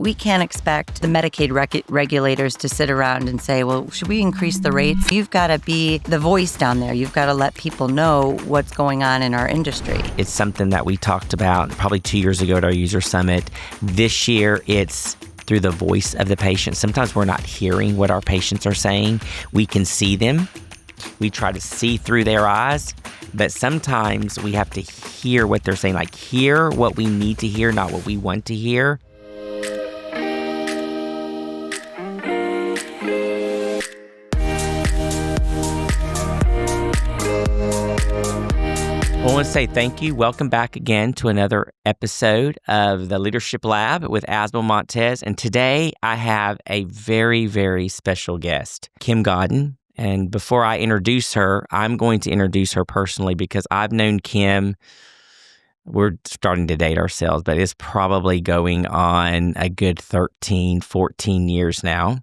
We can't expect the Medicaid regulators to sit around and say, well, should we increase the rates? You've got to be the voice down there. You've got to let people know what's going on in our industry. It's something that we talked about probably 2 years ago at our user summit. This year, it's through the voice of the patient. Sometimes we're not hearing what our patients are saying. We can see them. We try to see through their eyes, but sometimes we have to hear what they're saying, like hear what we need to hear, not what we want to hear. I want to say thank you. Welcome back again to another episode of the Leadership Lab with Asbel Montes. And today I have a very, very special guest, Kim Godden. And before I introduce her, I'm going to introduce her personally because I've known Kim. We're starting to date ourselves, but it's probably going on a good 13, 14 years now.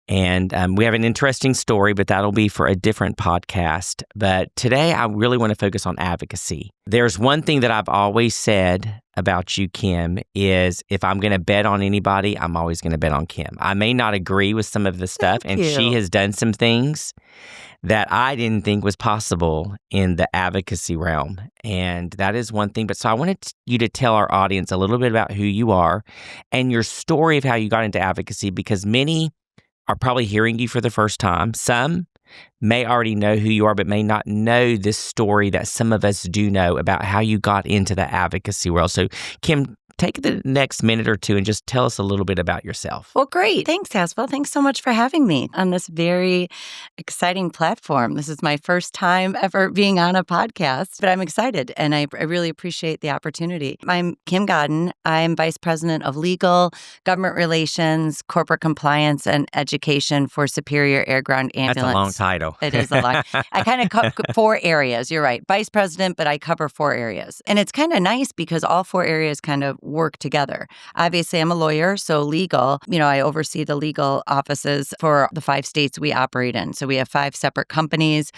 And we have an interesting story, but that'll be for a different podcast. But today, I really want to focus on advocacy. There's one thing that I've always said about you, Kim, is if I'm going to bet on anybody, I'm always going to bet on Kim. I may not agree with some of the stuff, and she has done some things that I didn't think was possible in the advocacy realm. And that is one thing. But so I wanted you to tell our audience a little bit about who you are and your story of how you got into advocacy, because many are probably hearing you for the first time. Some may already know who you are, but may not know this story that some of us do know about how you got into the advocacy world. So, Kim, take the next minute or two and just tell us a little bit about yourself. Well, great. Thanks, Asbel. Thanks so much for having me on this very exciting platform. This is my first time ever being on a podcast, but I'm excited and I really appreciate the opportunity. I'm Kim Godden. I'm Vice President of Legal, Government Relations, Corporate Compliance, and Education for Superior Air Ground Ambulance. That's a long title. It is a long. I kind of cover 4 areas. You're right. Vice President, but I cover 4 areas. And it's kind of nice because all 4 areas kind of work together. Obviously, I'm a lawyer, so legal, I oversee the legal offices for the 5 states we operate in. So we have 5 separate companies,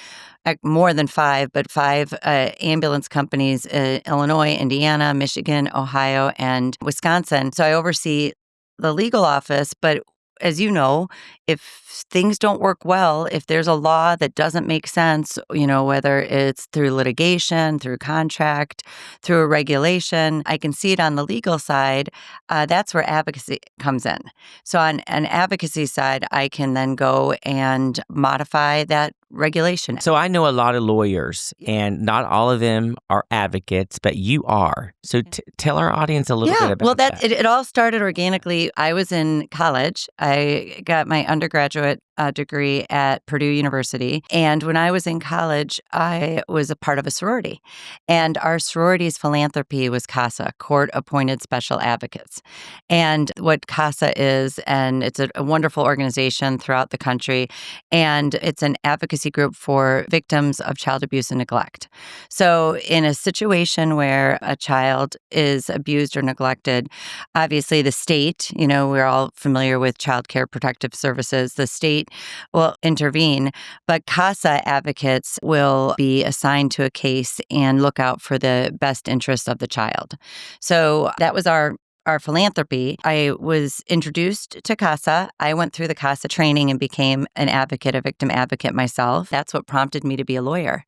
more than 5, but 5 ambulance companies, Illinois, Indiana, Michigan, Ohio, and Wisconsin. So I oversee the legal office, but as you know, if things don't work well, if there's a law that doesn't make sense, whether it's through litigation, through contract, through a regulation, I can see it on the legal side. That's where advocacy comes in. So on an advocacy side, I can then go and modify that regulation. So I know a lot of lawyers, and not all of them are advocates, but you are. So tell our audience a little bit about that. It all started organically. I was in college. I got my undergraduate degree at Purdue University. And when I was in college, I was a part of a sorority. And our sorority's philanthropy was CASA, Court Appointed Special Advocates. And what CASA is, and it's a wonderful organization throughout the country, and it's an advocacy group for victims of child abuse and neglect. So in a situation where a child is abused or neglected, obviously the state, we're all familiar with Child Care Protective Services, the state will intervene, but CASA advocates will be assigned to a case and look out for the best interests of the child. So that was our philanthropy. I was introduced to CASA. I went through the CASA training and became an advocate, a victim advocate myself. That's what prompted me to be a lawyer.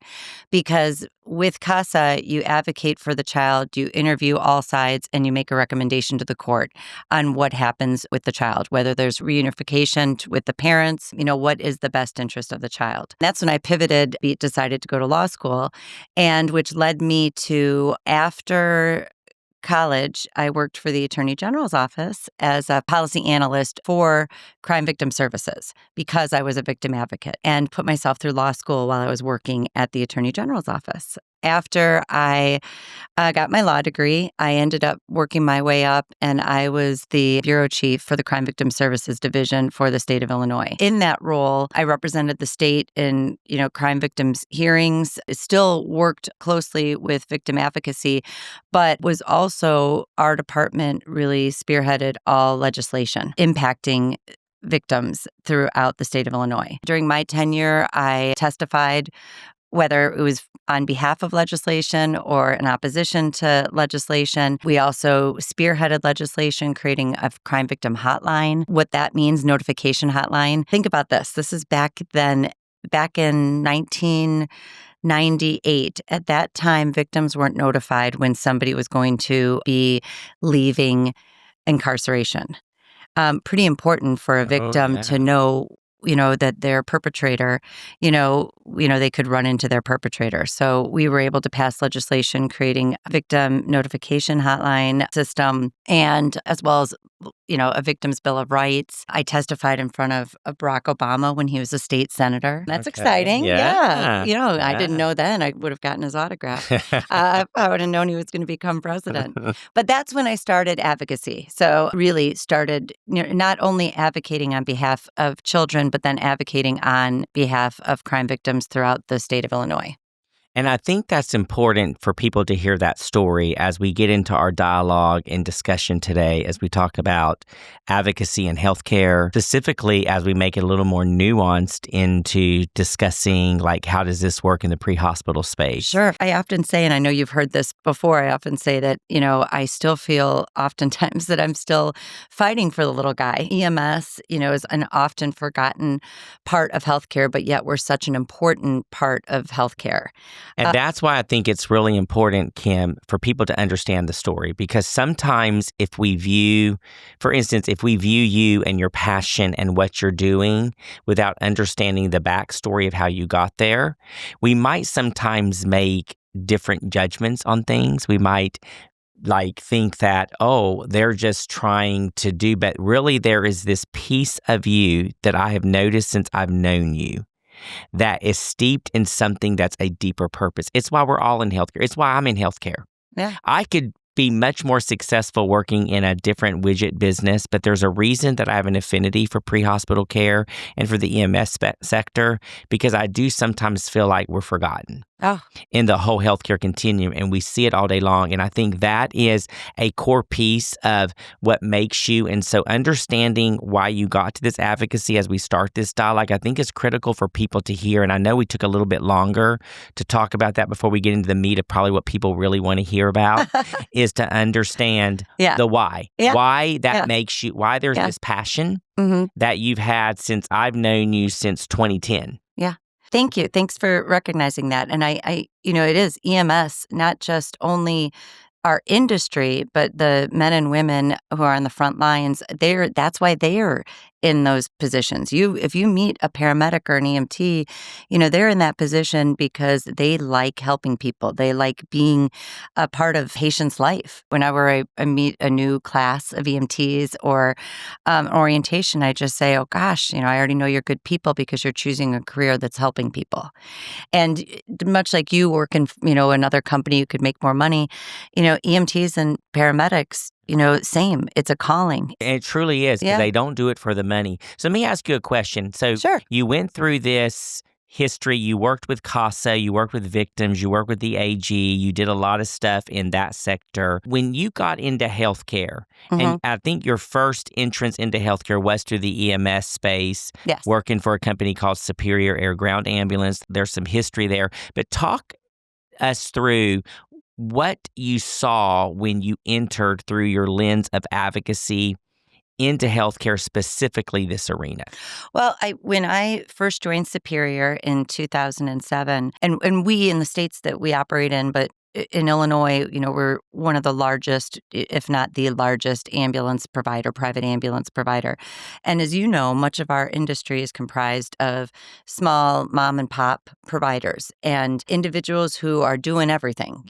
Because with CASA, you advocate for the child, you interview all sides, and you make a recommendation to the court on what happens with the child, whether there's reunification with the parents, what is the best interest of the child. That's when I pivoted, decided to go to law school, and which led me to, after college, I worked for the Attorney General's office as a policy analyst for crime victim services because I was a victim advocate, and put myself through law school while I was working at the Attorney General's office. After I got my law degree, I ended up working my way up, and I was the bureau chief for the Crime Victim Services Division for the state of Illinois. In that role, I represented the state in, crime victims hearings, still worked closely with victim advocacy, but was also, our department really spearheaded all legislation impacting victims throughout the state of Illinois. During my tenure, I testified whether it was on behalf of legislation or in opposition to legislation. We also spearheaded legislation creating a crime victim hotline. What that means, notification hotline. Think about this. This is back then, back in 1998. At that time, victims weren't notified when somebody was going to be leaving incarceration. Pretty important for a Oh, victim yeah. to know, that their perpetrator, they could run into their perpetrator. So we were able to pass legislation creating a victim notification hotline system, and as well as, a victim's bill of rights. I testified in front of Barack Obama when he was a state senator. That's Okay. exciting. Yeah. Yeah. I didn't Yeah. know then I would have gotten his autograph. I would have known he was going to become president. But that's when I started advocacy. So really started, not only advocating on behalf of children, but then advocating on behalf of crime victims throughout the state of Illinois. And I think that's important for people to hear that story as we get into our dialogue and discussion today, as we talk about advocacy and healthcare, specifically as we make it a little more nuanced into discussing, like, how does this work in the pre-hospital space? Sure. I often say, and I know you've heard this before, I often say that, I still feel oftentimes that I'm still fighting for the little guy. EMS, is an often forgotten part of healthcare, but yet we're such an important part of healthcare. And that's why I think it's really important, Kim, for people to understand the story, because sometimes if we view you and your passion and what you're doing without understanding the backstory of how you got there, we might sometimes make different judgments on things. We might think that, oh, they're just trying to do, but really there is this piece of you that I have noticed since I've known you that is steeped in something that's a deeper purpose. It's why we're all in healthcare. It's why I'm in healthcare. Yeah. I could be much more successful working in a different widget business, but there's a reason that I have an affinity for pre-hospital care and for the EMS sector, because I do sometimes feel like we're forgotten in the whole healthcare continuum, and we see it all day long. And I think that is a core piece of what makes you. And so understanding why you got to this advocacy as we start this dialogue, I think is critical for people to hear. And I know we took a little bit longer to talk about that before we get into the meat of probably what people really want to hear about is to understand the why. Yeah. Why that makes you, why there's this passion that you've had since I've known you since 2010. Yeah. Thank you. Thanks for recognizing that. And I it is EMS, not just only our industry, but the men and women who are on the front lines, that's why they are in those positions. If you meet a paramedic or an EMT, they're in that position because they like helping people. They like being a part of patient's life. Whenever I meet a new class of EMTs or orientation, I just say, oh gosh, I already know you're good people because you're choosing a career that's helping people. And much like you work in, another company, you could make more money, EMTs and paramedics, same. It's a calling. And it truly is, because they don't do it for the money. So let me ask you a question. So you went through this history. You worked with CASA, you worked with victims, you worked with the AG, you did a lot of stuff in that sector. When you got into healthcare, and I think your first entrance into healthcare was through the EMS space, working for a company called Superior Air Ground Ambulance. There's some history there. But talk us through what you saw when you entered through your lens of advocacy into healthcare, specifically this arena. Well, when I first joined Superior in 2007, and we in the states that we operate in, but in Illinois, we're one of the largest, if not the largest, private ambulance provider. And as you know, much of our industry is comprised of small mom and pop providers and individuals who are doing everything.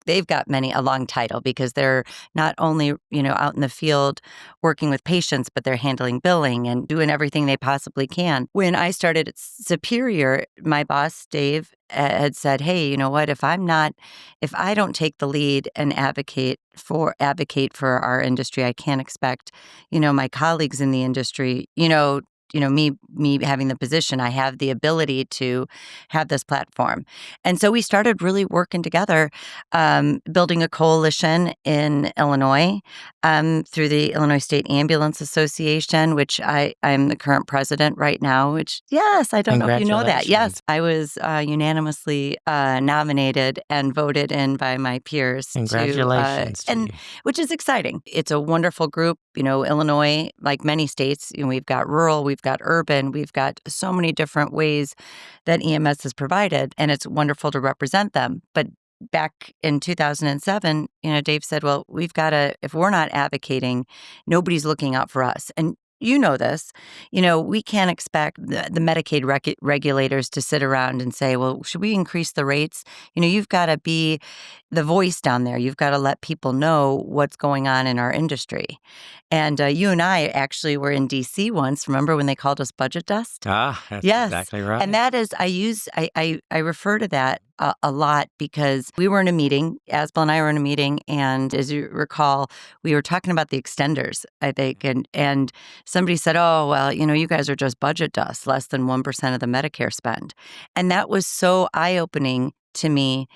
They've got a long title because they're not only, out in the field working with patients, but they're handling billing and doing everything they possibly can. When I started at Superior, my boss, Dave, had said, hey, you know what, if I don't take the lead and advocate for our industry, I can't expect, my colleagues in the industry, me having the position, I have the ability to have this platform. And so we started really working together, building a coalition in Illinois through the Illinois State Ambulance Association, which I'm the current president right now, which, yes, I don't know if you know that. Yes, I was unanimously nominated and voted in by my peers. Congratulations to you. Which is exciting. It's a wonderful group. Illinois, like many states, we've got rural, we've got urban, we've got so many different ways that EMS is provided, and it's wonderful to represent them. But back in 2007, Dave said, well, we've got to, if we're not advocating, nobody's looking out for us. And you know this, we can't expect the Medicaid regulators to sit around and say, well, should we increase the rates? You've got to be the voice down there. You've got to let people know what's going on in our industry. And you and I actually were in D.C. once. Remember when they called us budget dust? That's yes. Exactly right. And that is, I refer to that a lot because we were in a meeting, Asbel and I were in a meeting, and as you recall, we were talking about the extenders, I think, and somebody said, oh, well, you guys are just budget dust, less than 1% of the Medicare spend. And that was so eye-opening to me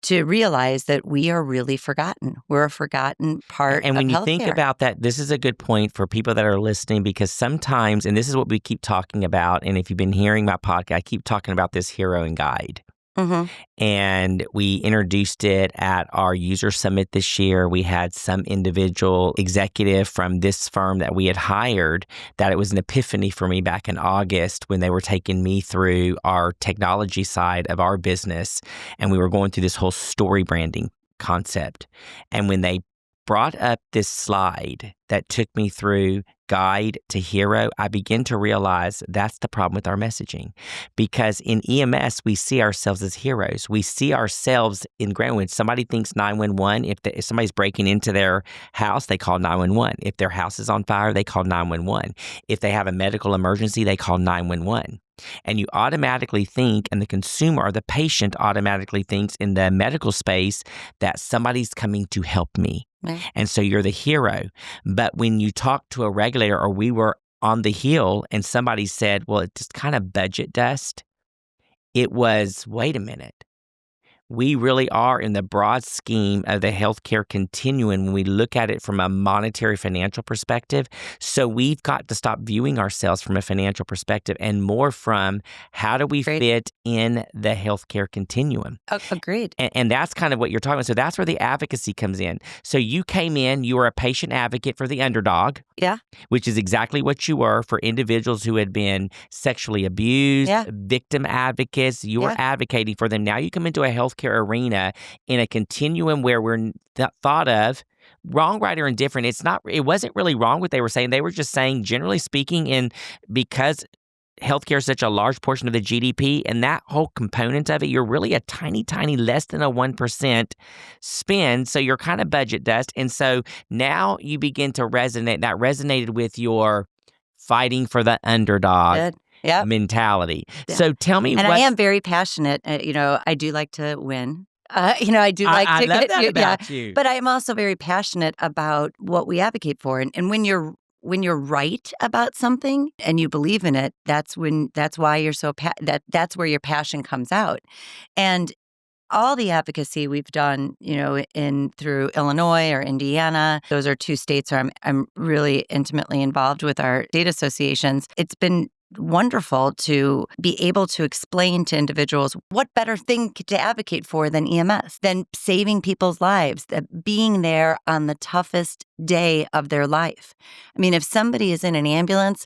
to realize that we are really forgotten. We're a forgotten part and when of you healthcare. Think about that, this is a good point for people that are listening, because sometimes, and this is what we keep talking about, and if you've been hearing my podcast, I keep talking about this hero and guide. Mm-hmm. And we introduced it at our user summit this year. We had some individual executive from this firm that we had hired that it was an epiphany for me back in August when they were taking me through our technology side of our business. And we were going through this whole story branding concept. And when they brought up this slide that took me through guide to hero, I begin to realize that's the problem with our messaging. Because in EMS, we see ourselves as heroes. We see ourselves in ground. When somebody thinks 911, if somebody's breaking into their house, they call 911. If their house is on fire, they call 911. If they have a medical emergency, they call 911. And you automatically think, and the consumer or the patient automatically thinks in the medical space that somebody's coming to help me. Right. And so you're the hero. But when you talk to a regulator, or we were on the Hill and somebody said, well, it's just kind of budget dust, it was, wait a minute. We really are in the broad scheme of the healthcare continuum when we look at it from a monetary financial perspective. So we've got to stop viewing ourselves from a financial perspective and more from how do we fit in the healthcare continuum. Agreed. And that's kind of what you're talking about. So that's where the advocacy comes in. So you came in, you were a patient advocate for the underdog. Yeah. Which is exactly what you were for individuals who had been sexually abused, victim advocates. You were advocating for them. Now you come into a healthcare arena in a continuum where we're thought of wrong, right, or indifferent. It wasn't really wrong what they were saying. They were just saying, generally speaking, because healthcare is such a large portion of the GDP, and that whole component of it, you're really a tiny, tiny, less than a 1% spend. So you're kind of budget dust. And so now you begin to resonate. That resonated with your fighting for the underdog. Mentality. Yeah. So tell me, I am very passionate. I do like to win. I do like to I love get that about you. But I am also very passionate about what we advocate for. And when you're right about something and you believe in it, that's why you're so that's where your passion comes out. And all the advocacy we've done, through Illinois or Indiana, those are two states where I'm really intimately involved with our state associations. It's been wonderful to be able to explain to individuals what better thing to advocate for than EMS, than saving people's lives, that being there on the toughest day of their life. I mean, if somebody is in an ambulance,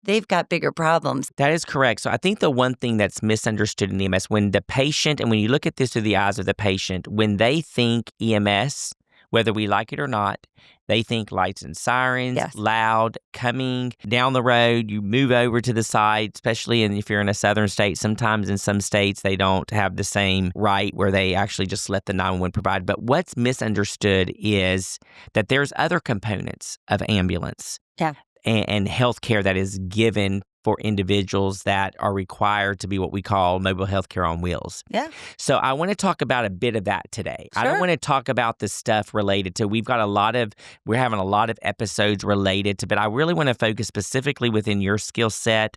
they've got bigger problems. That is correct. So I think the one thing that's misunderstood in EMS, when the patient, and when you look at this through the eyes of the patient, when they think EMS, whether we like it or not, they think lights and sirens, loud, coming down the road. You move over to the side, especially if you're in a southern state. Sometimes in some states, they don't have the same right where they actually just let the 911 provide. But what's misunderstood is that there's other components of ambulance and healthcare that is given for individuals that are required to be what we call mobile healthcare on wheels. Yeah. So I want to talk about a bit of that today. I don't Sure. want to talk about the stuff related to, we're having a lot of episodes related to, but I really want to focus specifically within your skill set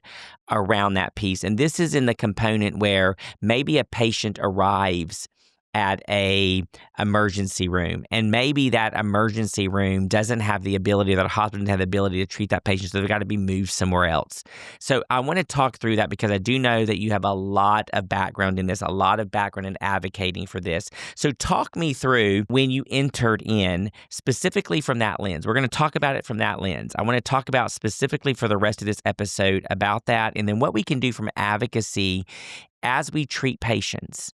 around that piece. And this is in the component where maybe a patient arrives at a emergency room, and maybe that emergency room doesn't have the ability, that a hospital doesn't have the ability to treat that patient, so they've got to be moved somewhere else. So I want to talk through that because I do know that you have a lot of background in this, a lot of background in advocating for this. So talk me through when you entered in, specifically from that lens. We're going to talk about it from that lens. I want to talk about specifically for the rest of this episode about that, and then what we can do from advocacy as we treat patients,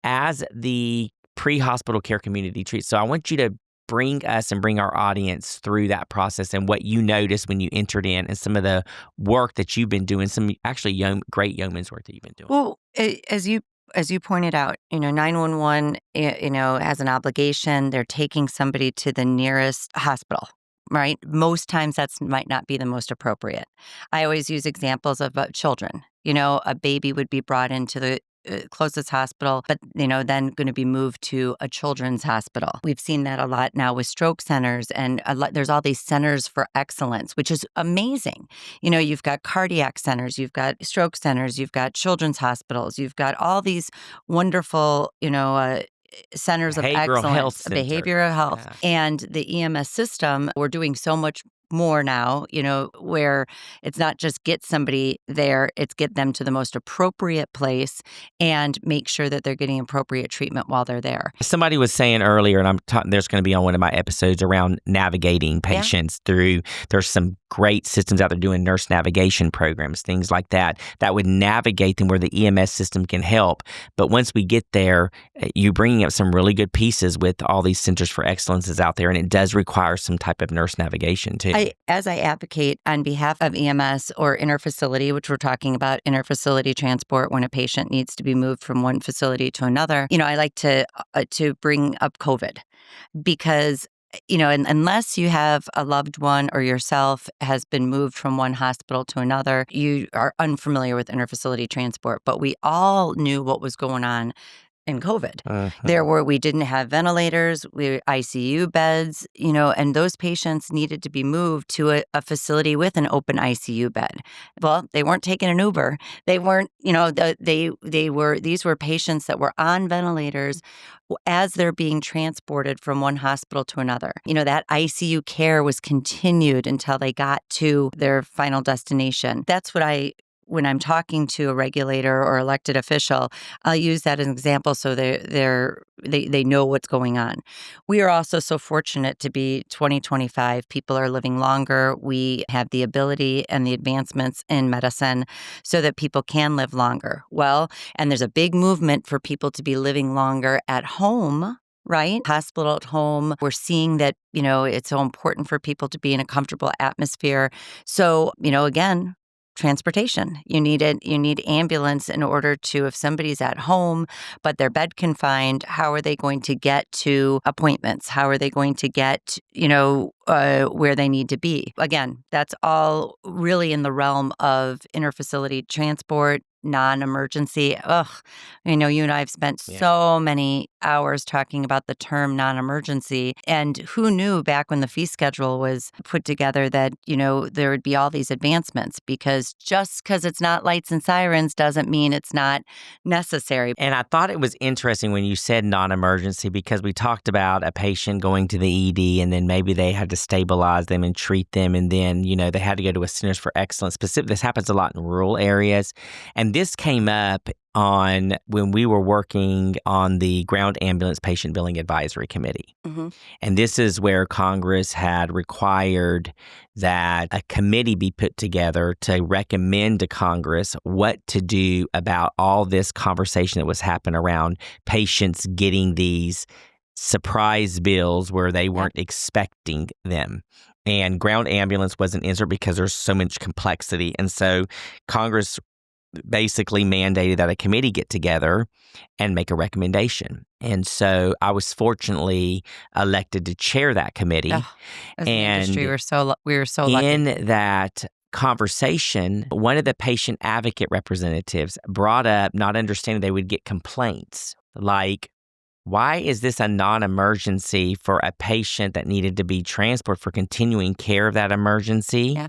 as the pre-hospital care community treats. So I want you to bring us and bring our audience through that process and what you noticed when you entered in, and some of the work that you've been doing, some actually great yeoman's work that you've been doing. Well, as you pointed out, 911, has an obligation. They're taking somebody to the nearest hospital, right? Most times might not be the most appropriate. I always use examples of children. A baby would be brought into the closest hospital, but then going to be moved to a children's hospital. We've seen that a lot now with stroke centers, and there's all these centers for excellence, which is amazing. You've got cardiac centers, you've got stroke centers, you've got children's hospitals, you've got all these wonderful, centers of Behavioral health excellence, center. behavioral health. Yeah. And the EMS system, we're doing so much more now, where it's not just get somebody there, it's get them to the most appropriate place and make sure that they're getting appropriate treatment while they're there. Somebody was saying earlier, and there's going to be on one of my episodes around navigating patients through, there's some great systems out there doing nurse navigation programs, things like that, that would navigate them where the EMS system can help. But once we get there, you're bringing up some really good pieces with all these centers for excellences out there, and it does require some type of nurse navigation too. As I advocate on behalf of EMS or interfacility, which we're talking about, interfacility transport when a patient needs to be moved from one facility to another, I like to bring up COVID because unless you have a loved one or yourself has been moved from one hospital to another, you are unfamiliar with interfacility transport. But we all knew what was going on in COVID. We didn't have ventilators, ICU beds, and those patients needed to be moved to a facility with an open ICU bed. Well, they weren't taking an Uber. They weren't, these were patients that were on ventilators as they're being transported from one hospital to another. That ICU care was continued until they got to their final destination. That's what when I'm talking to a regulator or elected official, I'll use that as an example so they know what's going on. We are also so fortunate to be 2025. People are living longer. We have the ability and the advancements in medicine so that people can live longer. Well, and there's a big movement for people to be living longer at home. Right? Hospital at home. We're seeing that, it's so important for people to be in a comfortable atmosphere. So, again, transportation. You need ambulance in order to, if somebody's at home, but they're bed confined, how are they going to get to appointments? How are they going to get, where they need to be? Again, that's all really in the realm of interfacility transport, non-emergency. You and I have spent so many hours talking about the term non-emergency. And who knew back when the fee schedule was put together that, there would be all these advancements, because just because it's not lights and sirens doesn't mean it's not necessary. And I thought it was interesting when you said non-emergency, because we talked about a patient going to the ED and then maybe they had to stabilize them and treat them. And then, they had to go to a Centers for Excellence. This happens a lot in rural areas. And this came up on when we were working on the Ground Ambulance Patient Billing Advisory Committee. Mm-hmm. And this is where Congress had required that a committee be put together to recommend to Congress what to do about all this conversation that was happening around patients getting these surprise bills where they weren't expecting them. And ground ambulance wasn't answered because there's so much complexity. And so Congress basically mandated that a committee get together and make a recommendation. And so I was fortunately elected to chair that committee. As an industry, we were so lucky. In that conversation, one of the patient advocate representatives brought up not understanding they would get complaints like, why is this a non-emergency for a patient that needed to be transported for continuing care of that emergency? Yeah.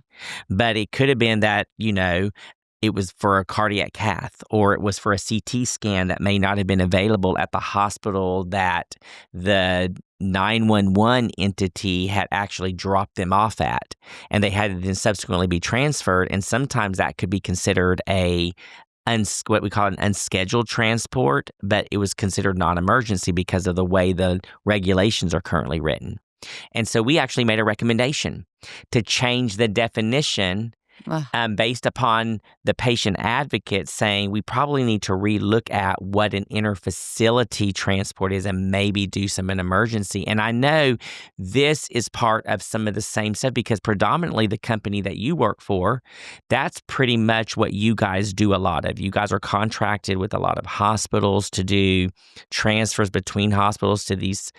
But it could have been that, it was for a cardiac cath, or it was for a CT scan that may not have been available at the hospital that the 911 entity had actually dropped them off at, and they had to then subsequently be transferred. And sometimes that could be considered what we call an unscheduled transport, but it was considered non-emergency because of the way the regulations are currently written. And so we actually made a recommendation to change the definition based upon the patient advocate saying we probably need to relook at what an interfacility transport is and maybe do some an emergency. And I know this is part of some of the same stuff because predominantly the company that you work for, that's pretty much what you guys do a lot of. You guys are contracted with a lot of hospitals to do transfers between hospitals to these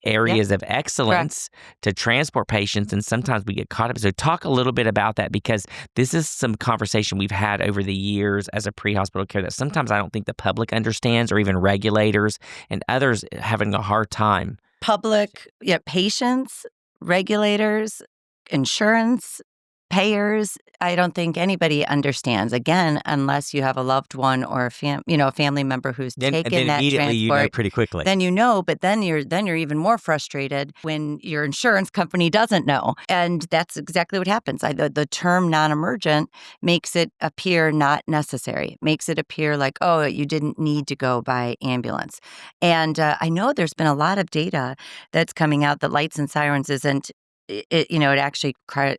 areas of excellence to transport patients, and sometimes we get caught up. So talk a little bit about that, because this is some conversation we've had over the years as a pre-hospital care that sometimes I don't think the public understands, or even regulators and others having a hard time. Public, patients, regulators, insurance, payers, I don't think anybody understands, again, unless you have a loved one or a family member who's taken then that immediately transport. pretty quickly. Then but then you're even more frustrated when your insurance company doesn't know. And that's exactly what happens. The term non-emergent makes it appear not necessary, makes it appear like, oh, you didn't need to go by ambulance. And I know there's been a lot of data that's coming out that lights and sirens isn't, it actually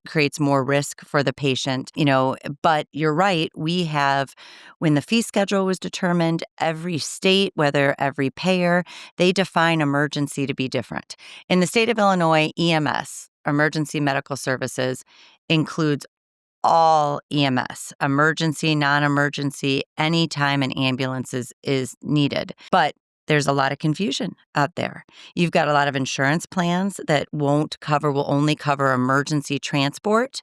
creates more risk for the patient, but you're right. When the fee schedule was determined, every state, whether every payer, they define emergency to be different. In the state of Illinois, EMS, emergency medical services, includes all EMS, emergency, non-emergency, anytime an ambulance is needed. But there's a lot of confusion out there. You've got a lot of insurance plans that will only cover emergency transport,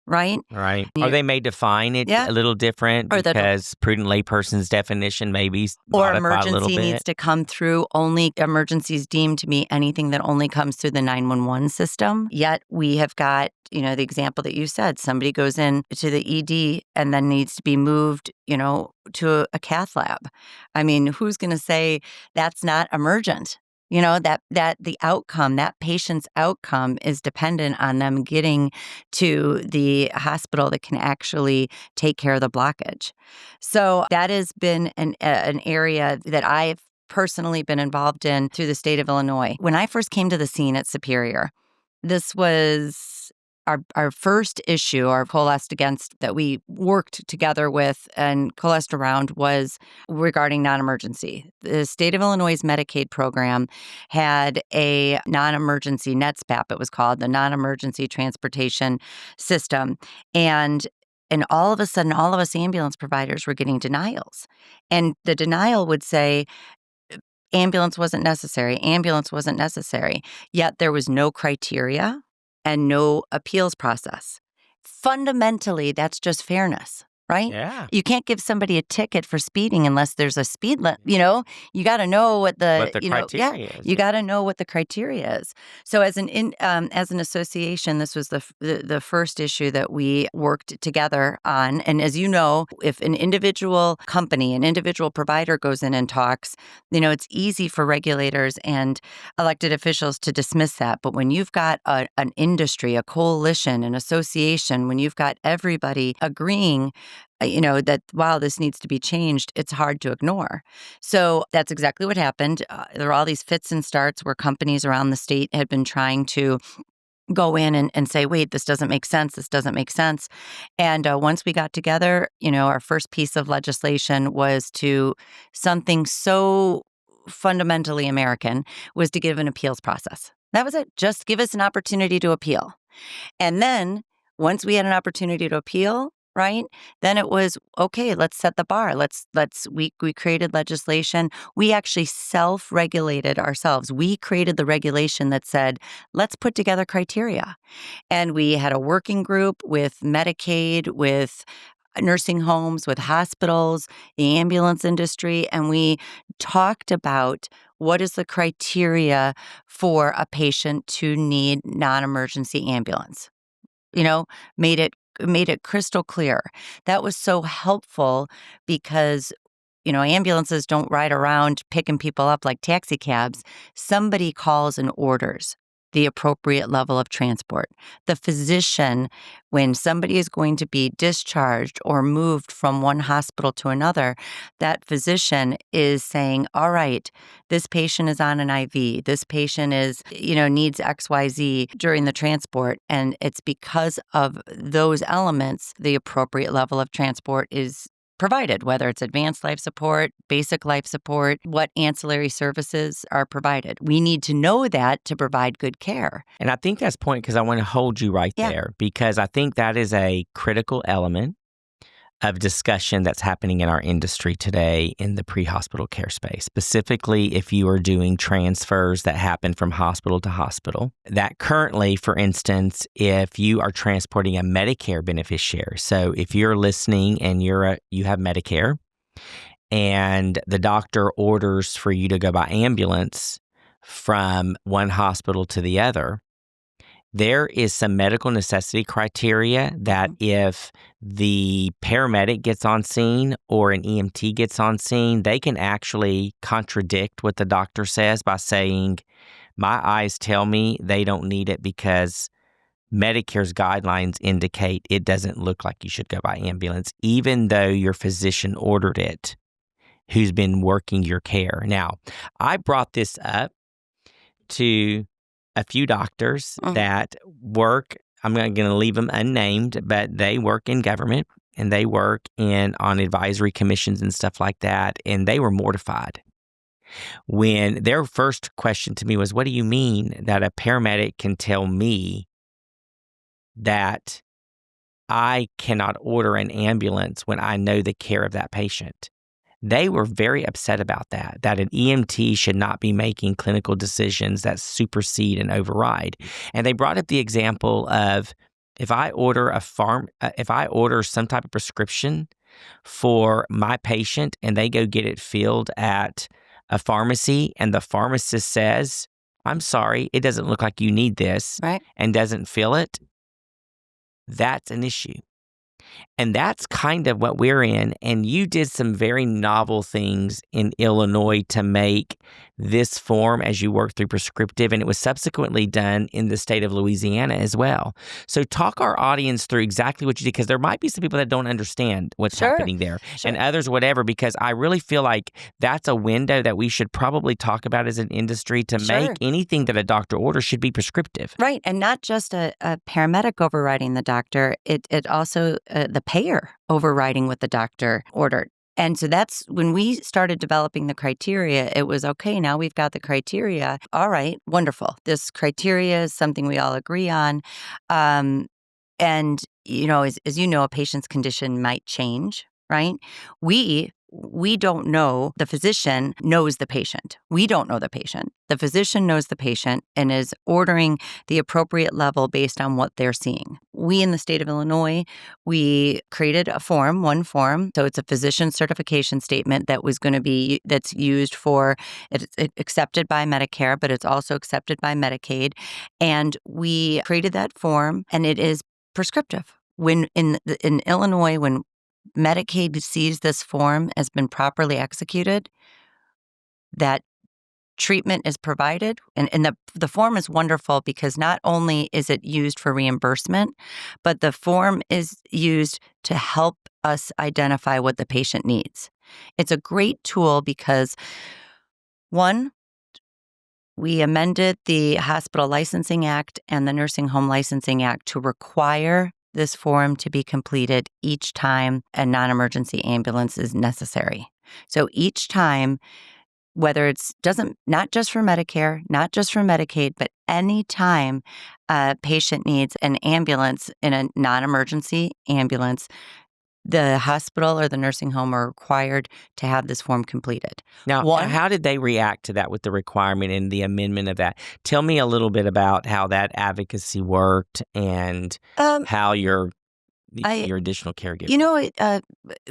right? Right. Or they may define it a little different because prudent layperson's definition may be or modified a little emergency bit. needs to come through only emergencies deemed to be anything that only comes through the 911 system. Yet we have got, the example that you said, somebody goes in to the ED and then needs to be moved, to a cath lab. I mean, who's going to say that's not emergent? That the outcome, that patient's outcome is dependent on them getting to the hospital that can actually take care of the blockage. So that has been an area that I've personally been involved in through the state of Illinois. When I first came to the scene at Superior, this was our first issue, our coalesced against, that we worked together with and coalesced around, was regarding non-emergency. The state of Illinois' Medicaid program had a non-emergency NETSPAP, it was called, the non-emergency transportation system. And all of a sudden, all of us ambulance providers were getting denials. And the denial would say, ambulance wasn't necessary, yet there was no criteria and no appeals process. Fundamentally, that's just fairness, right? Yeah. You can't give somebody a ticket for speeding unless there's a speed limit. You got to know what the criteria is. You got to know what the criteria is. So as an association, this was the first issue that we worked together on. And as you know, if an individual company, an individual provider goes in and talks, it's easy for regulators and elected officials to dismiss that. But when you've got an industry, a coalition, an association, when you've got everybody agreeing, that while this needs to be changed, it's hard to ignore. So that's exactly what happened. There were all these fits and starts where companies around the state had been trying to go in and say, wait, this doesn't make sense. And once we got together, our first piece of legislation was to something so fundamentally American, was to give an appeals process. That was it. Just give us an opportunity to appeal. And then once we had an opportunity to appeal, right? Then it was, okay, let's set the bar. We created legislation. We actually self-regulated ourselves. We created the regulation that said, let's put together criteria. And we had a working group with Medicaid, with nursing homes, with hospitals, the ambulance industry, and we talked about what is the criteria for a patient to need non-emergency ambulance. You know, made it crystal clear. That was so helpful because ambulances don't ride around picking people up like taxi cabs. Somebody calls and orders the appropriate level of transport. The physician, when somebody is going to be discharged or moved from one hospital to another, that physician is saying, all right, this patient is on an IV. This patient needs XYZ during the transport. And it's because of those elements, the appropriate level of transport is provided, whether it's advanced life support, basic life support, what ancillary services are provided. We need to know that to provide good care. And I think that's point because I want to hold you right there because I think that is a critical element of discussion that's happening in our industry today in the pre-hospital care space, specifically if you are doing transfers that happen from hospital to hospital. That currently, for instance, if you are transporting a Medicare beneficiary, so if you're listening and you have Medicare and the doctor orders for you to go by ambulance from one hospital to the other, there is some medical necessity criteria that if the paramedic gets on scene or an EMT gets on scene, they can actually contradict what the doctor says by saying, my eyes tell me they don't need it because Medicare's guidelines indicate it doesn't look like you should go by ambulance, even though your physician ordered it, who's been working your care. Now, I brought this up to a few doctors that work, I'm not going to leave them unnamed, but they work in government and they work on advisory commissions and stuff like that. And they were mortified when their first question to me was, what do you mean that a paramedic can tell me that I cannot order an ambulance when I know the care of that patient? They were very upset about that an EMT should not be making clinical decisions that supersede and override. And they brought up the example of if I order some type of prescription for my patient and they go get it filled at a pharmacy and the pharmacist says, I'm sorry, it doesn't look like you need this, right, and doesn't fill it, that's an issue. And that's kind of what we're in. And you did some very novel things in Illinois to make this form as you work through prescriptive. And it was subsequently done in the state of Louisiana as well. So talk our audience through exactly what you did, because there might be some people that don't understand what's happening there and others, whatever, because I really feel like that's a window that we should probably talk about as an industry to make anything that a doctor orders should be prescriptive. Right. And not just a paramedic overriding the doctor, it also the payer overriding what the doctor ordered. And so that's when we started developing the criteria, it was, okay, now we've got the criteria. All right, wonderful. This criteria is something we all agree on. And, as you know, a patient's condition might change, right? We don't know. The physician knows the patient. We don't know the patient. The physician knows the patient and is ordering the appropriate level based on what they're seeing. We in the state of Illinois, we created one form. So it's a physician certification statement that's used for, it's accepted by Medicare, but it's also accepted by Medicaid. And we created that form and it is prescriptive. When in Illinois, when Medicaid sees this form has been properly executed, that treatment is provided. And the form is wonderful because not only is it used for reimbursement, but the form is used to help us identify what the patient needs. It's a great tool because, one, we amended the Hospital Licensing Act and the Nursing Home Licensing Act to require this form to be completed each time a non-emergency ambulance is necessary. So each time whether it's not just for Medicare, not just for Medicaid, but any time a patient needs an ambulance in a non-emergency ambulance, the hospital or the nursing home are required to have this form completed. Now, One, how did they react to that with the requirement and the amendment of that? Tell me a little bit about how that advocacy worked and um, how I your additional caregiver. You know,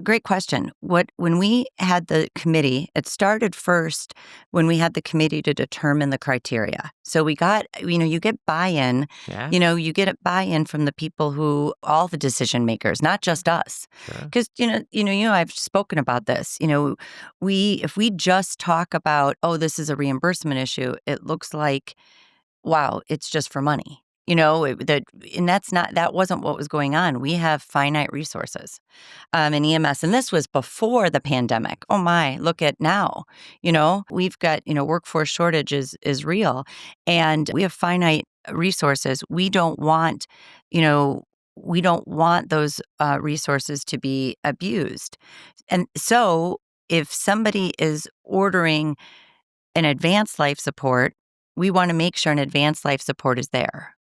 great question. When we had the committee, it started first when we had the committee to determine the criteria. So we got, you get buy-in, Yeah, you get buy-in from the people all the decision makers, not just us. sure. Because, I've spoken about this. If we just talk about, oh, this is a reimbursement issue, it looks like, wow, it's just for money. And that wasn't what was going on. We have finite resources in EMS. And this was before the pandemic. Oh my, look at now. We've got, workforce shortage is real and we have finite resources. We don't want those resources to be abused. And so if somebody is ordering an advanced life support, we want to make sure an advanced life support is there.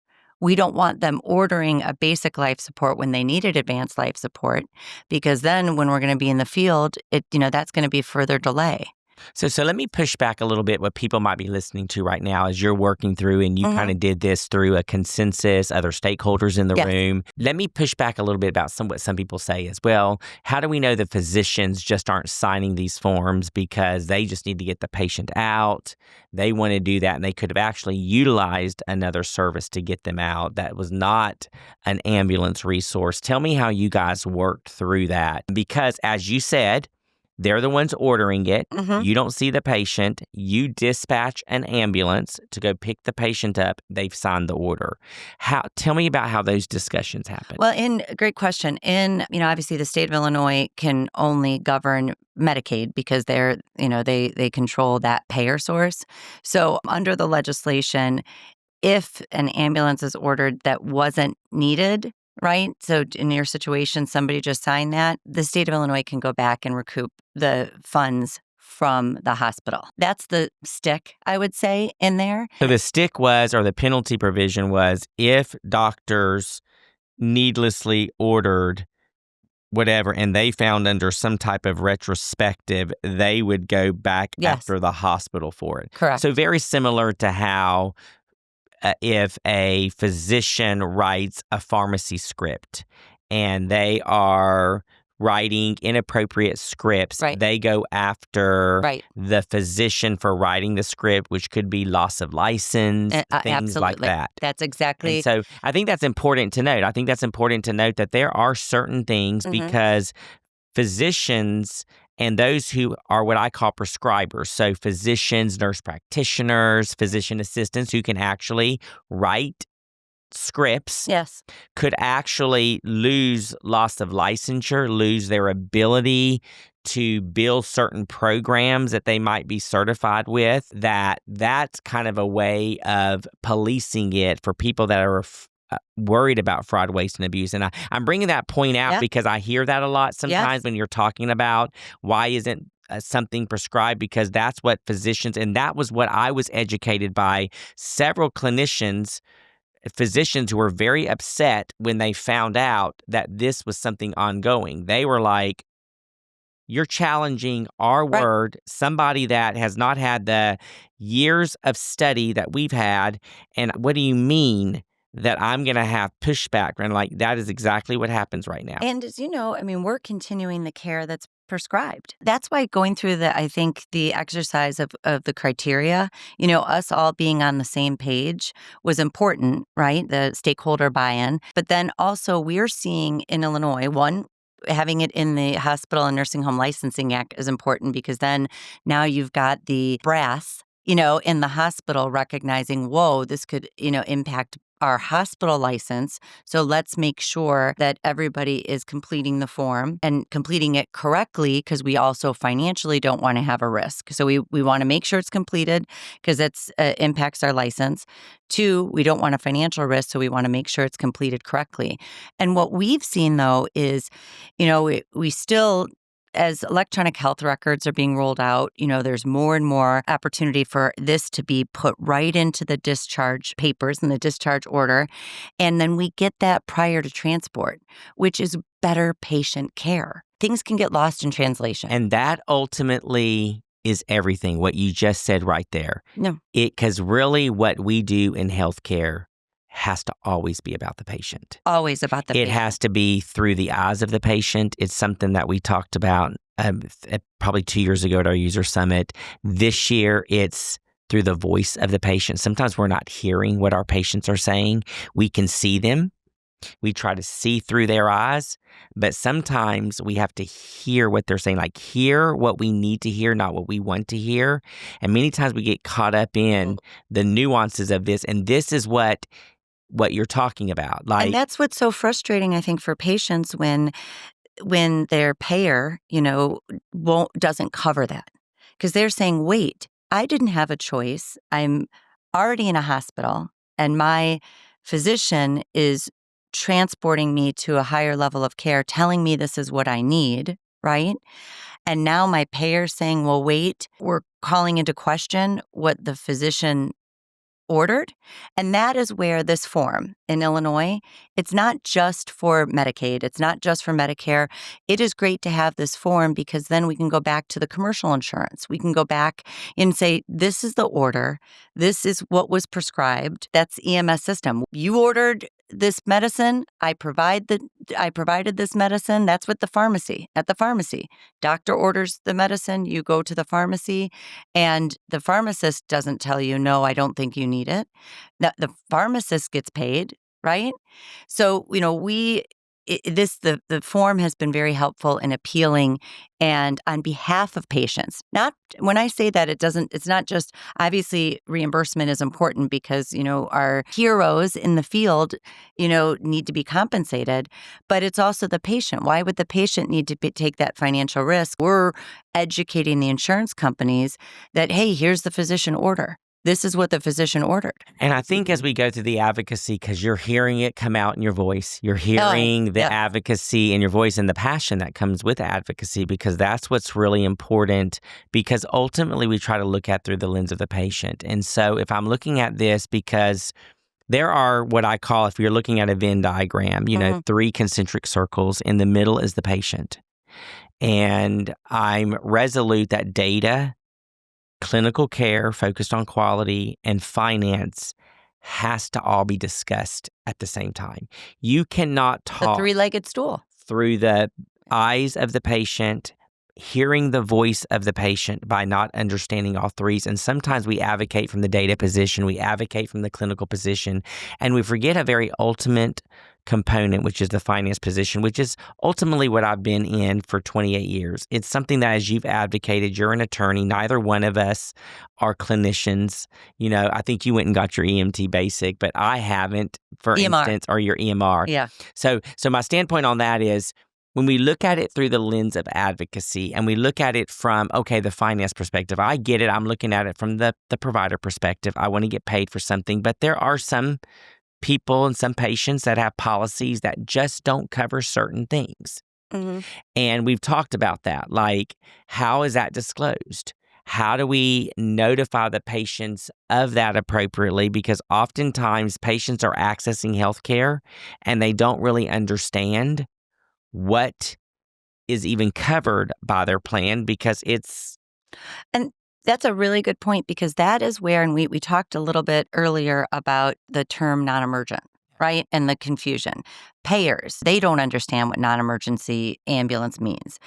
We don't want them ordering a basic life support when they needed advanced life support, because then when we're going to be in the field, that's going to be further delay. So let me push back a little bit what people might be listening to right now as you're working through and you kind of did this through a consensus, other stakeholders in the Yes. room. Let me push back a little bit about what some people say as well. How do we know the physicians just aren't signing these forms because they just need to get the patient out? They want to do that and they could have actually utilized another service to get them out that was not an ambulance resource. Tell me how you guys worked through that because as you said, they're the ones ordering it. You don't see the patient. You dispatch an ambulance to go pick the patient up. They've signed the order. Tell me about how those discussions happen. Well, great question. Obviously the state of Illinois can only govern Medicaid because they control that payer source. So under the legislation, if an ambulance is ordered that wasn't needed, right? So in your situation, somebody just signed that, the state of Illinois can go back and recoup the funds from the hospital. That's the stick, I would say, in there. So the stick was, or the penalty provision was, if doctors needlessly ordered whatever, and they found under some type of retrospective, they would go back Yes. after the hospital for it. Correct. So very similar to how if a physician writes a pharmacy script and they are writing inappropriate scripts, Right. they go after Right. the physician for writing the script, which could be loss of license, things like Absolutely. that. That's exactly. And so I think that's important to note. I think that's important to note that there are certain things because physicians and those who are what I call prescribers, so physicians, nurse practitioners, physician assistants who can actually write scripts, Yes. could actually lose loss of licensure, lose their ability to build certain programs that they might be certified with. That's kind of a way of policing it for people that are worried about fraud, waste, and abuse. And I'm bringing that point out because I hear that a lot sometimes when you're talking about why isn't something prescribed, because that's what physicians, and that was what I was educated by several physicians who were very upset when they found out that this was something ongoing. They were like, you're challenging our word, somebody that has not had the years of study that we've had. And what do you mean that I'm going to have pushback? And that is exactly what happens right now. And as you know, we're continuing the care that's prescribed. That's why going through I think the exercise of the criteria, us all being on the same page was important, right? The stakeholder buy-in. But then also we're seeing in Illinois, one, having it in the Hospital and Nursing Home Licensing Act is important because then now you've got the brass, in the hospital recognizing, whoa, this could, impact our hospital license. So let's make sure that everybody is completing the form and completing it correctly because we also financially don't want to have a risk. So we want to make sure it's completed because it impacts our license. Two, we don't want a financial risk, so we want to make sure it's completed correctly. And what we've seen, though, is, we still as electronic health records are being rolled out, there's more and more opportunity for this to be put right into the discharge papers and the discharge order. And then we get that prior to transport, which is better patient care. Things can get lost in translation. And that ultimately is everything, what you just said right there. No. Because really what we do in healthcare has to always be about the patient. Always about the patient. It has to be through the eyes of the patient. It's something that we talked about probably 2 years ago at our user summit. This year, it's through the voice of the patient. Sometimes we're not hearing what our patients are saying. We can see them. We try to see through their eyes, but sometimes we have to hear what they're saying, like hear what we need to hear, not what we want to hear. And many times we get caught up in the nuances of this, and this is what you're talking about. And that's what's so frustrating, I think, for patients when their payer, doesn't cover that. Because they're saying, wait, I didn't have a choice. I'm already in a hospital, and my physician is transporting me to a higher level of care, telling me this is what I need, right? And now my payer's saying, well, wait, we're calling into question what the physician ordered. And that is where this form in Illinois, it's not just for Medicaid. It's not just for Medicare. It is great to have this form because then we can go back to the commercial insurance. We can go back and say, this is the order. This is what was prescribed. That's EMS system. You ordered this medicine. I provided this medicine. That's what at the pharmacy. Doctor orders the medicine. You go to the pharmacy and the pharmacist doesn't tell you, no, I don't think you need it. The pharmacist gets paid, right? So, the form has been very helpful in appealing and on behalf of patients. Not when I say that, it's not just obviously reimbursement is important because, our heroes in the field, need to be compensated, but it's also the patient. Why would the patient need to take that financial risk? We're educating the insurance companies that, hey, here's the physician order. This is what the physician ordered. And I think as we go through the advocacy, because you're hearing it come out in your voice, you're hearing the advocacy in your voice and the passion that comes with advocacy, because that's what's really important, because ultimately we try to look at through the lens of the patient. And so if I'm looking at this, because there are what I call, if you're looking at a Venn diagram, 3 concentric circles, in the middle is the patient. And I'm resolute that data, clinical care focused on quality, and finance has to all be discussed at the same time. You cannot talk the three-legged stool through the eyes of the patient, hearing the voice of the patient by not understanding all threes. And sometimes we advocate from the data position, we advocate from the clinical position, and we forget a very ultimate component, which is the finance position, which is ultimately what I've been in for 28 years. It's something that, as you've advocated, you're an attorney. Neither one of us are clinicians. I think you went and got your EMT basic, but I haven't, for instance, or your EMR. Yeah. So my standpoint on that is, when we look at it through the lens of advocacy and we look at it from, the finance perspective, I get it. I'm looking at it from the provider perspective. I want to get paid for something, but there are some people and some patients that have policies that just don't cover certain things. Mm-hmm. And we've talked about that. Like, how is that disclosed? How do we notify the patients of that appropriately? Because oftentimes patients are accessing healthcare and they don't really understand what is even covered by their plan, because it's... And that's a really good point, because that is where, and we talked a little bit earlier about the term non-emergent, right? And the confusion. Payers, they don't understand what non-emergency ambulance means.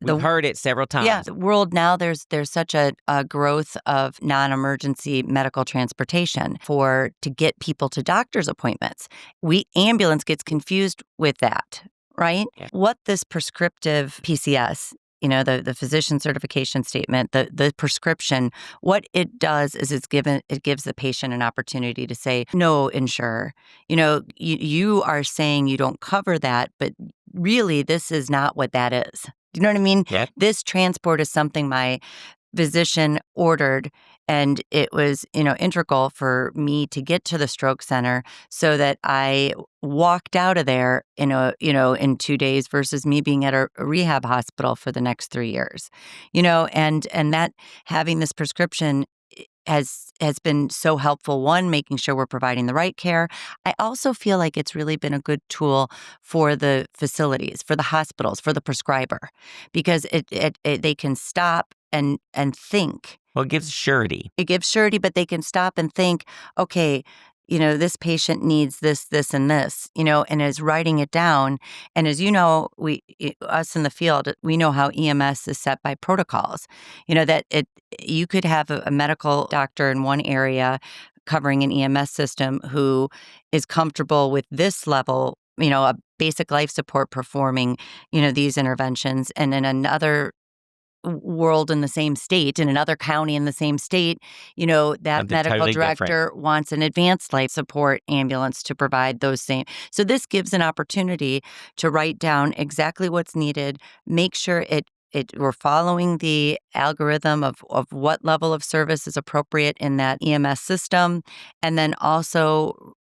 We've heard it several times. Yeah, the world now, there's such a growth of non-emergency medical transportation to get people to doctor's appointments. Ambulance gets confused with that, right? Yeah. What this prescriptive PCS, the physician certification statement, the prescription, what it does is it gives the patient an opportunity to say, no, insurer, you are saying you don't cover that, but really this is not what that is. Do you know what I mean? Yeah. This transport is something my physician ordered, and it was, integral for me to get to the stroke center so that I walked out of there in 2 days versus me being at a rehab hospital for the next 3 years. And that having this prescription has been so helpful. One, making sure we're providing the right care. I also feel like it's really been a good tool for the facilities, for the hospitals, for the prescriber, because they can stop and think. Well, it gives surety. It gives surety, but they can stop and think, okay, this patient needs this, this, and this, and is writing it down. And as you know, us in the field, we know how EMS is set by protocols, that you could have a medical doctor in one area covering an EMS system who is comfortable with this level, a basic life support performing, these interventions, and in another world in the same state, in another county in the same state, that Something medical totally director different. wants an advanced life support ambulance to provide those same. So this gives an opportunity to write down exactly what's needed, make sure we're following the algorithm of what level of service is appropriate in that EMS system, and then also,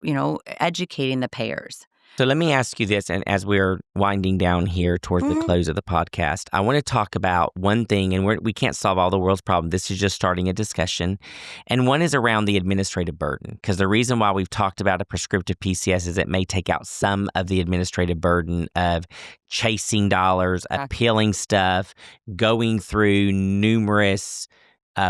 educating the payers. So let me ask you this, and as we're winding down here towards the Mhm. close of the podcast, I want to talk about one thing, and we can't solve all the world's problems. This is just starting a discussion. And one is around the administrative burden, because the reason why we've talked about a prescriptive PCS is it may take out some of the administrative burden of chasing dollars, appealing stuff, going through numerous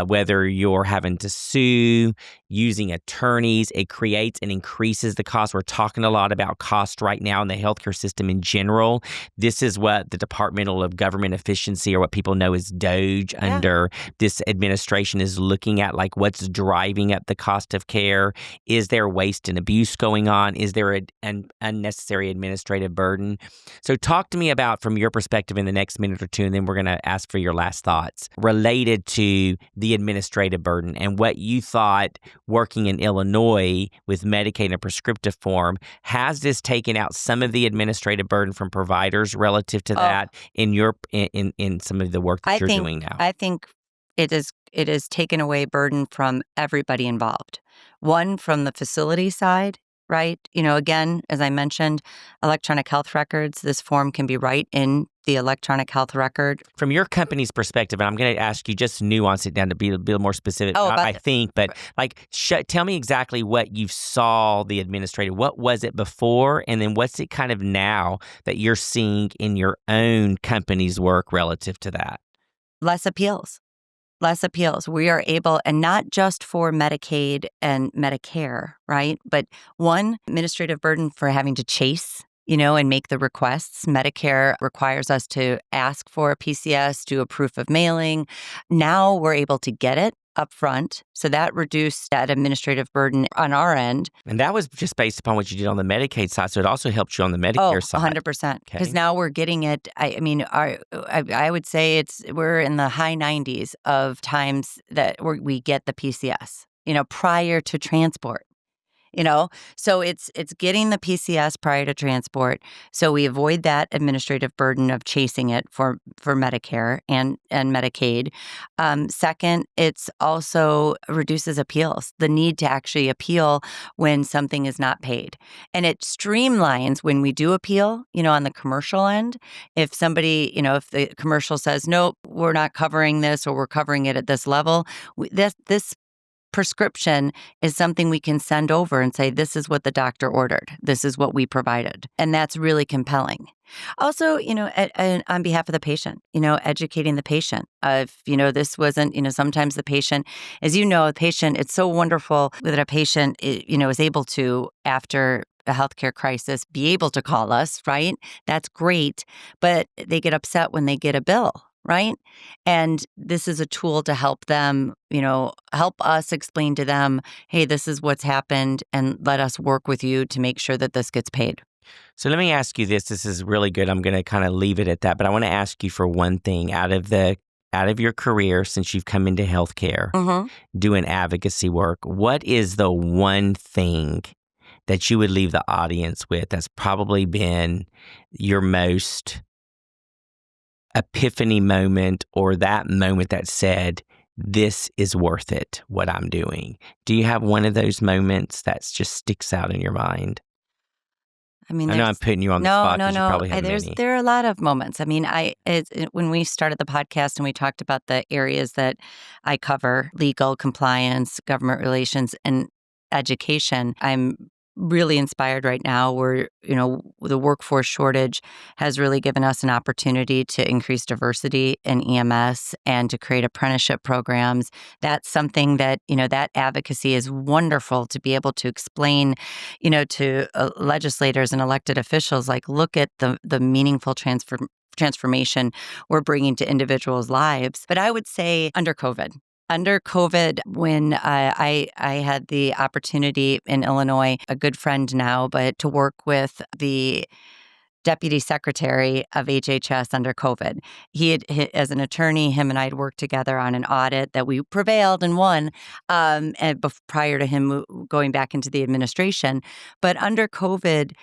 whether you're having to sue, using attorneys, it creates and increases the cost. We're talking a lot about cost right now in the healthcare system in general. This is what the Department of Government Efficiency, or what people know as DOGE, under this administration is looking at, like what's driving up the cost of care. Is there waste and abuse going on? Is there an unnecessary administrative burden? So talk to me about, from your perspective in the next minute or two, and then we're going to ask for your last thoughts related to the administrative burden and what you thought working in Illinois with Medicaid in a prescriptive form. Has this taken out some of the administrative burden from providers relative to that in some of the work that you're doing now? I think it is taken away burden from everybody involved. One, from the facility side, right? Again, as I mentioned, electronic health records, this form can be right in the electronic health record. From your company's perspective, and I'm going to ask you just to nuance it down to be a bit more specific, tell me exactly what you saw the administrative. What was it before, and then what's it kind of now that you're seeing in your own company's work relative to that? Less appeals. We are able, and not just for Medicaid and Medicare, right? But one, administrative burden for having to chase, and make the requests. Medicare requires us to ask for a PCS, do a proof of mailing. Now we're able to get it up front. So that reduced that administrative burden on our end. And that was just based upon what you did on the Medicaid side. So it also helped you on the Medicare side. 100%. Because now we're getting it. I would say we're in the high 90s of times that we get the PCS, prior to transport. So it's getting the PCS prior to transport, so we avoid that administrative burden of chasing it for Medicare and Medicaid. Second, it's also reduces appeals, the need to actually appeal when something is not paid, and it streamlines when we do appeal. On the commercial end, if somebody, if the commercial says nope, we're not covering this, or we're covering it at this level, this prescription is something we can send over and say, this is what the doctor ordered. This is what we provided. And that's really compelling. Also, on behalf of the patient, educating the patient of, this wasn't, sometimes the patient, as you know, it's so wonderful that a patient, is able to, after a healthcare crisis, be able to call us, right? That's great. But they get upset when they get a bill, right? And this is a tool to help them, help us explain to them, hey, this is what's happened, and let us work with you to make sure that this gets paid. So let me ask you this. This is really good. I'm going to kind of leave it at that, but I want to ask you for one thing out of your career since you've come into healthcare, doing advocacy work. What is the one thing that you would leave the audience with that's probably been your most epiphany moment, or that moment that said, this is worth it, what I'm doing? Do you have one of those moments that just sticks out in your mind? I mean, I know I'm there's putting you on the no, spot no, because you no. probably have many. There are a lot of moments. I mean, when we started the podcast and we talked about the areas that I cover, legal, compliance, government relations, and education, I'm really inspired right now where, the workforce shortage has really given us an opportunity to increase diversity in EMS and to create apprenticeship programs. That's something that, that advocacy is wonderful to be able to explain to legislators and elected officials, like, look at the meaningful transformation we're bringing to individuals' lives. But I would say under COVID. Under COVID, when I had the opportunity in Illinois, a good friend now, but to work with the deputy secretary of HHS under COVID. As an attorney, him and I had worked together on an audit that we prevailed and won prior to him going back into the administration. But under COVID,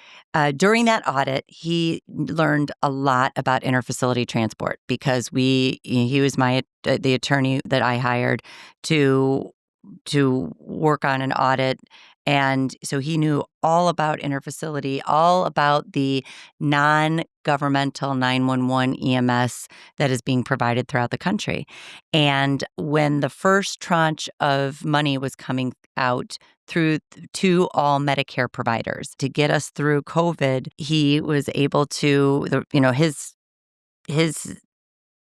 during that audit, he learned a lot about interfacility transport because he was the attorney that I hired to work on an audit. And so he knew all about interfacility, all about the non-governmental 911 EMS that is being provided throughout the country. And when the first tranche of money was coming out to all Medicare providers to get us through COVID, he was able to, his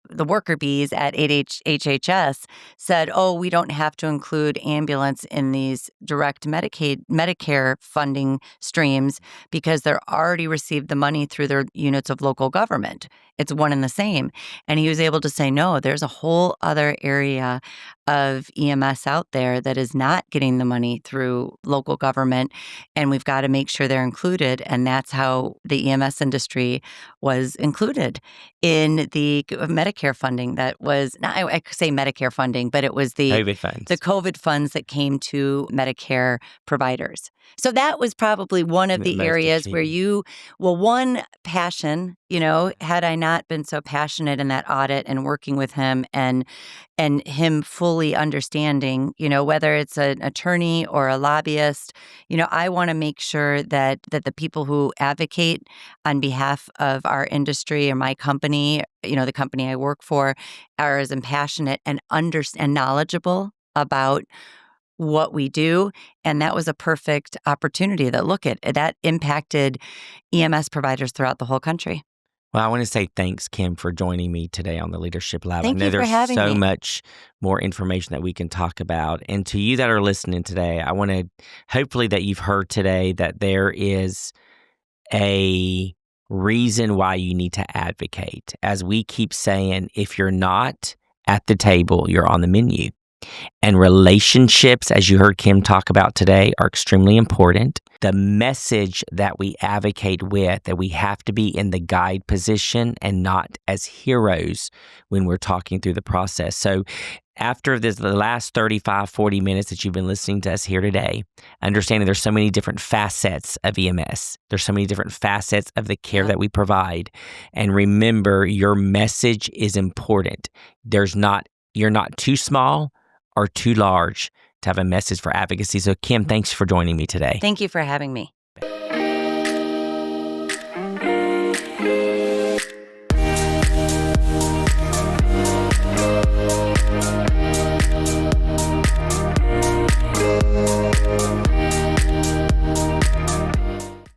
the worker bees at HHS said, "Oh, we don't have to include ambulance in these direct Medicare funding streams because they're already received the money through their units of local government. It's one and the same." And he was able to say, "No, there's a whole other area of EMS out there that is not getting the money through local government, and we've got to make sure they're included." And that's how the EMS industry was included in the Medicare funding that was, not, I could say Medicare funding, but it was COVID funds. the COVID funds that came to Medicare providers. So that was probably one of the Most areas where achieving. one, passion, had I not been so passionate in that audit and working with him and him fully understanding, whether it's an attorney or a lobbyist, I want to make sure that the people who advocate on behalf of our industry or my company, the company I work for, are as passionate and knowledgeable about what we do. And that was a perfect opportunity that impacted EMS providers throughout the whole country. Well, I want to say thanks, Kim, for joining me today on the Leadership Lab. Thank I know you for there's having so me. much more information that we can talk about. And to you that are listening today, I want to hopefully that you've heard today that there is a reason why you need to advocate. As we keep saying, if you're not at the table, you're on the menu. And relationships, as you heard Kim talk about today, are extremely important. The message that we advocate with, that we have to be in the guide position and not as heroes when we're talking through the process. So after the last 35, 40 minutes that you've been listening to us here today, understanding there's so many different facets of EMS. There's so many different facets of the care that we provide. And remember, your message is important. You're not too small or too large to have a message for advocacy. So Kim, thanks for joining me today. Thank you for having me.